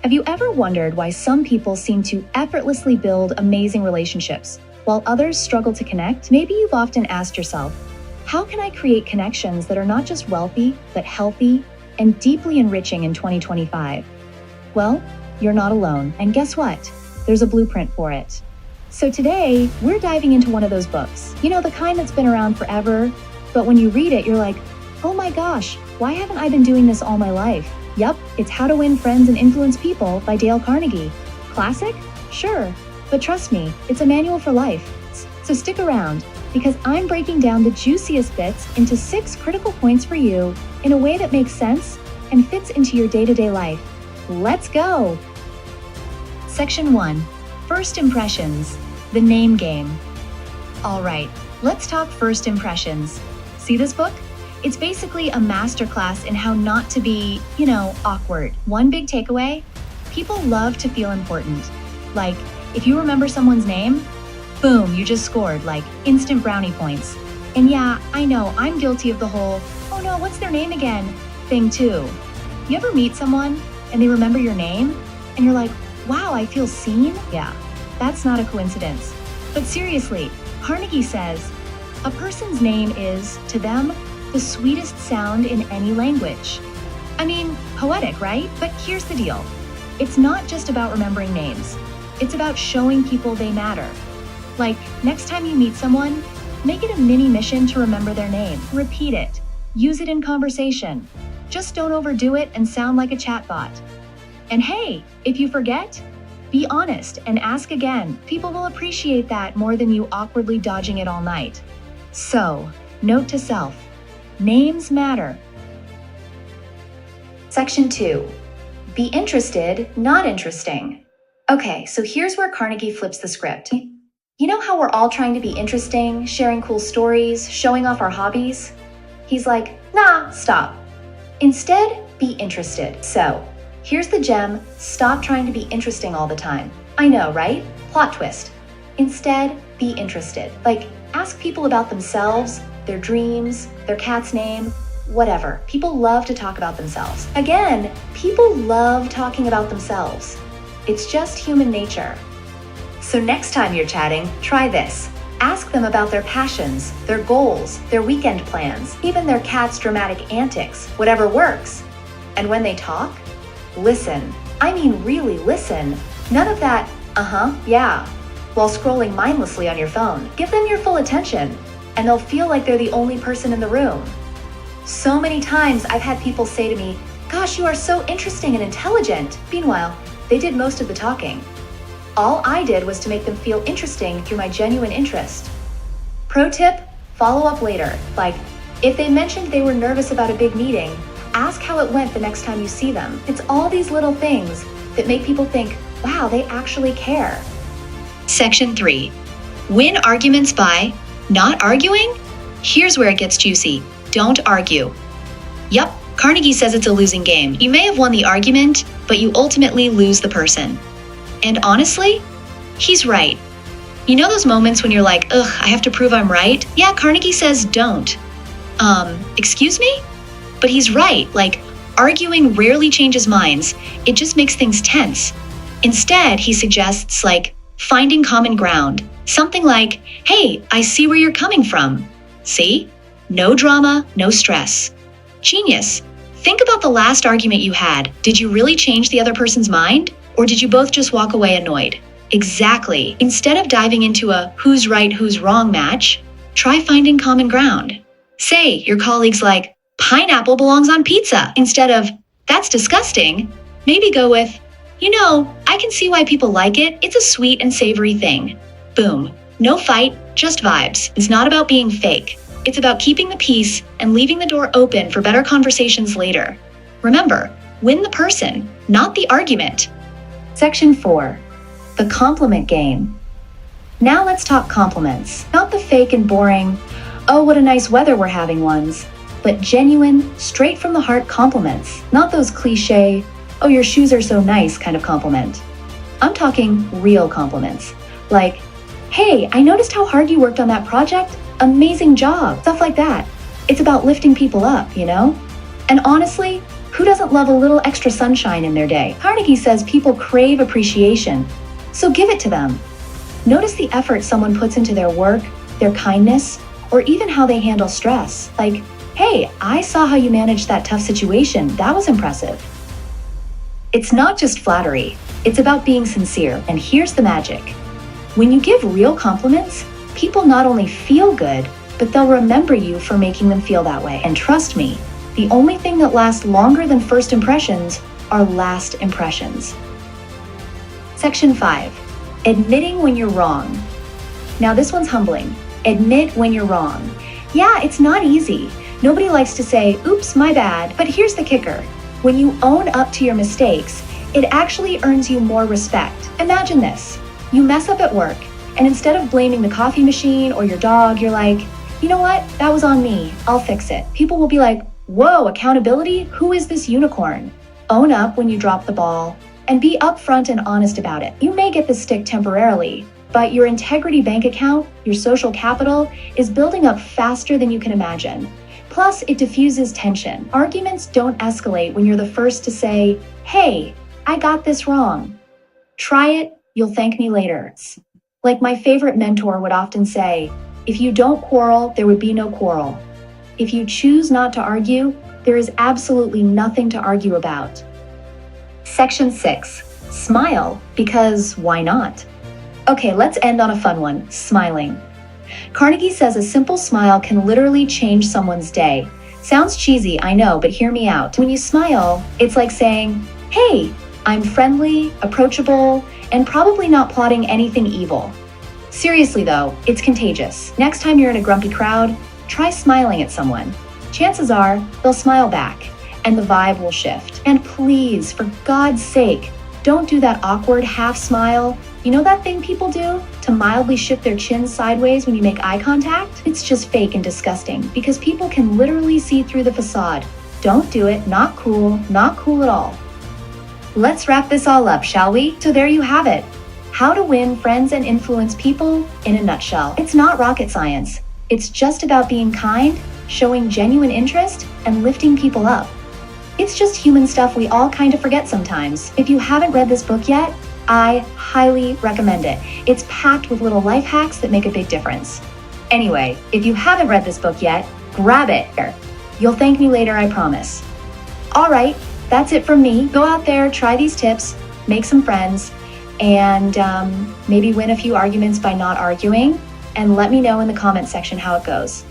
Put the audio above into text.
Have you ever wondered why some people seem to effortlessly build amazing relationships, while others struggle to connect? Maybe you've often asked yourself, how can I create connections that are not just wealthy, but healthy and deeply enriching in 2025? Well, you're not alone, and guess what? There's a blueprint for it. So today, we're diving into one of those books. You know, the kind that's been around forever, but when you read it, you're like, oh my gosh, why haven't I been doing this all my life? Yup, it's How to Win Friends and Influence People by Dale Carnegie. Classic? Sure, but trust me, it's a manual for life. So stick around, because I'm breaking down the juiciest bits into 6 critical points for you in a way that makes sense and fits into your day-to-day life. Let's go! Section 1. First Impressions. The Name Game. Alright, let's talk first impressions. See this book? It's basically a masterclass in how not to be, awkward. One big takeaway: people love to feel important. Like, if you remember someone's name, boom, you just scored, like instant brownie points. And yeah, I know, I'm guilty of the whole, oh no, what's their name again thing too. You ever meet someone and they remember your name and you're like, wow, I feel seen? Yeah, that's not a coincidence. But seriously, Carnegie says, a person's name is, to them, the sweetest sound in any language. I mean, poetic, right? But here's the deal. It's not just about remembering names. It's about showing people they matter. Like, next time you meet someone, make it a mini mission to remember their name. Repeat it. Use it in conversation. Just don't overdo it and sound like a chatbot. And hey, if you forget, be honest and ask again. People will appreciate that more than you awkwardly dodging it all night. So, note to self. Names matter. Section 2. Be interested, not interesting. Okay, so here's where Carnegie flips the script. You know how we're all trying to be interesting, sharing cool stories, showing off our hobbies? He's like, nah, stop. Instead, be interested. So, here's the gem: stop trying to be interesting all the time. I know, right? Plot twist. Instead, be interested. Like, ask people about themselves, their dreams, their cat's name, whatever. People love to talk about themselves. Again, people love talking about themselves. It's just human nature. So next time you're chatting, try this. Ask them about their passions, their goals, their weekend plans, even their cat's dramatic antics, whatever works. And when they talk, listen. I mean, really listen. None of that, yeah, while scrolling mindlessly on your phone. Give them your full attention, and they'll feel like they're the only person in the room. So many times I've had people say to me, gosh, you are so interesting and intelligent. Meanwhile, they did most of the talking. All I did was to make them feel interesting through my genuine interest. Pro tip, follow up later. Like, if they mentioned they were nervous about a big meeting, ask how it went the next time you see them. It's all these little things that make people think, wow, they actually care. Section 3. Win arguments by not arguing? Here's where it gets juicy. Don't argue. Yup, Carnegie says it's a losing game. You may have won the argument, but you ultimately lose the person. And honestly, he's right. You know those moments when you're like, ugh, I have to prove I'm right? Yeah, Carnegie says don't. Excuse me? But he's right. Like, arguing rarely changes minds. It just makes things tense. Instead, he suggests, like, finding common ground. Something like, hey, I see where you're coming from. See? No drama, no stress. Genius. Think about the last argument you had. Did you really change the other person's mind? Or did you both just walk away annoyed? Exactly. Instead of diving into a who's right, who's wrong match, try finding common ground. Say your colleague's like, pineapple belongs on pizza. Instead of, that's disgusting, maybe go with, I can see why people like it. It's a sweet and savory thing. Boom. No fight, just vibes. It's not about being fake. It's about keeping the peace and leaving the door open for better conversations later. Remember, win the person, not the argument. Section 4. The compliment game. Now let's talk compliments. Not the fake and boring, oh, what a nice weather we're having ones, but genuine, straight from the heart compliments. Not those cliche, oh, your shoes are so nice kind of compliment. I'm talking real compliments. Like, hey, I noticed how hard you worked on that project. Amazing job. Stuff like that. It's about lifting people up, And honestly, Who doesn't love a little extra sunshine in their day? Carnegie says people crave appreciation, so give it to them. Notice the effort someone puts into their work, their kindness, or even how they handle stress. Like, hey, I saw how you managed that tough situation. That was impressive. It's not just flattery. It's about being sincere. And here's the magic. When you give real compliments, people not only feel good, but they'll remember you for making them feel that way. And trust me, the only thing that lasts longer than first impressions are last impressions. Section 5. Admitting when you're wrong. Now this one's humbling. Admit when you're wrong. Yeah, it's not easy. Nobody likes to say, oops, my bad. But here's the kicker. When you own up to your mistakes, it actually earns you more respect. Imagine this. You mess up at work, and instead of blaming the coffee machine or your dog, you're like, you know what? That was on me. I'll fix it. People will be like, whoa, accountability? Who is this unicorn? Own up when you drop the ball, and be upfront and honest about it. You may get the stick temporarily, but your integrity bank account, your social capital, is building up faster than you can imagine. Plus, it diffuses tension. Arguments don't escalate when you're the first to say, hey, I got this wrong. Try it, you'll thank me later. Like my favorite mentor would often say, if you don't quarrel, there would be no quarrel. If you choose not to argue, there is absolutely nothing to argue about. Section 6. Smile, because why not? Okay, let's end on a fun one, smiling. Carnegie says a simple smile can literally change someone's day. Sounds cheesy, I know, but hear me out. When you smile, it's like saying, hey, I'm friendly, approachable, and probably not plotting anything evil. Seriously though, it's contagious. Next time you're in a grumpy crowd, try smiling at someone. Chances are, they'll smile back, and the vibe will shift. And please, for God's sake, don't do that awkward half smile. You know that thing people do to mildly shift their chin sideways when you make eye contact? It's just fake and disgusting because people can literally see through the facade. Don't do it. Not cool at all. Let's wrap this all up, shall we? So there you have it. How to win friends and influence people in a nutshell. It's not rocket science. It's just about being kind, showing genuine interest, and lifting people up. It's just human stuff we all kind of forget sometimes. If you haven't read this book yet, I highly recommend it. It's packed with little life hacks that make a big difference. Anyway, if you haven't read this book yet, grab it. You'll thank me later, I promise. All right, that's it from me. Go out there, try these tips, make some friends, and maybe win a few arguments by not arguing, and let me know in the comment section how it goes.